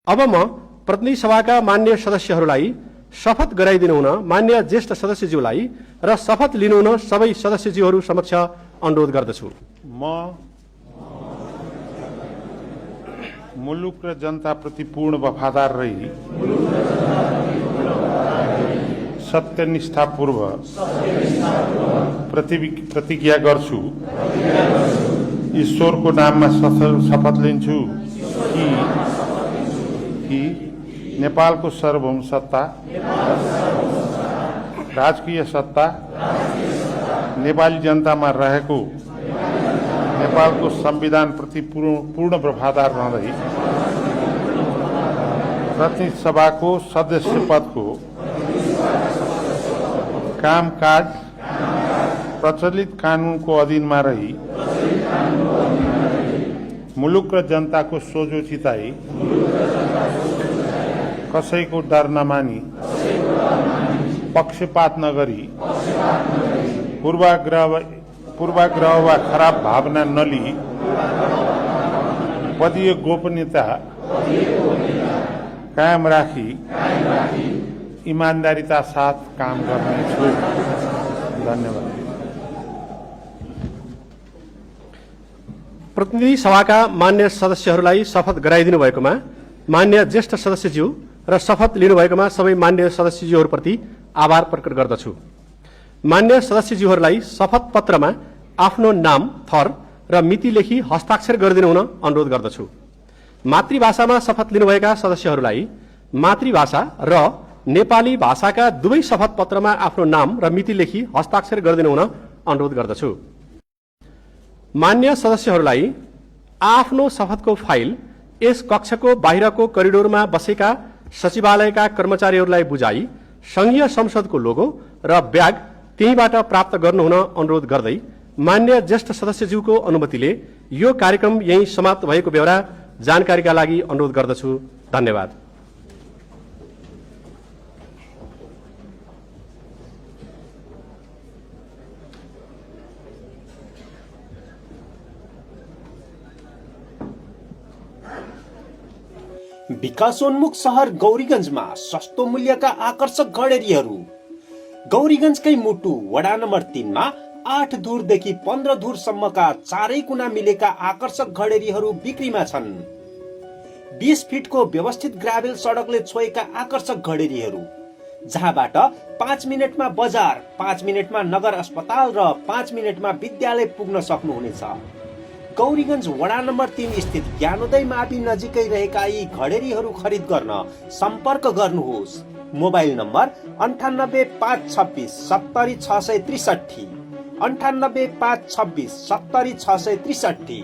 अब म प्रतिनिधि सभाका मान्य सदस्यहरूलाई शपथ गराइदिनु हुन मान्य ज्येष्ठ सदस्यज्यूलाई र शपथ लिनु हुन सबै सदस्यज्यूहरू समक्ष अनुरोध गर्दछु। म मुलुक र जनताप्रति पूर्ण वफादार रही सत्यनिष्ठापूर्वक प्रतिज्ञा गर्छु। ईश्वरको नाममा शपथ लिन्छु कि नेपालको सार्वभौम सत्ता, राजकीय सत्ता नेपाली जनतामा रहेको नेपालको संविधान प्रति पूर्ण वफादार रहँदै प्रतिनिधि सभाको सदस्य पदको कामकाज प्रचलित कानूनको अधीनमा रही मुलुक र जनताको सोझो चिताई कसैको डर नमानी पक्षपात नगरी पूर्वाग्रह वा खराब भावना नलिई पदीय गोपनीयता कायम राखी ईमानदारीता साथ काम गर्नेछु। धन्यवाद। प्रतिनिधि सभाका मान्य सदस्यहरूलाई शपथ गराइदिनु भएकोमा मान्य ज्येष्ठ सदस्यज्यू र शपथ लिनुभएकोमा सबै मान्य सदस्यज्यूहरूप्रति आभार प्रकट गर्दछु। मान्य सदस्यज्यूहरूलाई शपथ पत्रमा आफ्नो नाम, थर र मिति लेखी हस्ताक्षर गरिदिनु हुन अनुरोध गर्दछु। मातृभाषामा शपथ लिनुभएका सदस्यहरूलाई मातृभाषा र नेपाली भाषाका दुवै शपथ पत्रमा आफ्नो नाम र मिति लेखी हस्ताक्षर गरिदिनु हुन अनुरोध गर्दछु। मान्य सदस्यहरूलाई आफ्नो शपथको फाइल यस कक्षको बाहिरको करिडोरमा बसेका सचिवालयका कर्मचारीहरूलाई बुझाई संघीय संसदको लोगो र ब्याग त्यहीबाट प्राप्त गर्नुहुन अनुरोध गर्दै मान्य ज्येष्ठ सदस्यज्यूको अनुमतिले यो कार्यक्रम यही समाप्त भएको बेहोरा जानकारीका लागि अनुरोध गर्दछु। धन्यवाद। विकासोन्मुख शहर गौरीगंजमा सस्तो मूल्यका आकर्षक घडेरीहरू। गौरीगंजकै मुटु वडा नम्बर 3 मा 8 धुरदेखि 15 धुरसम्मका चारै कुना मिलेका आकर्षक घडेरीहरू बिक्रीमा छन्। 20 फिटको व्यवस्थित ग्राभेल सडकले छोएका आकर्षक घडेरीहरू, जहाँबाट 5 मिनेटमा बजार, 5 मिनेटमा नगर अस्पताल र 5 मिनेटमा विद्यालय पुग्न सक्नुहुनेछ। गौरीगंज वडा नम्बर 3 स्थित ज्ञानोदय मावि नजिकै रहेका यी घडेरीहरू खरिद गर्न सम्पर्क गर्नुहोस्। Mobile number 9856 70 663, 9856 70 663।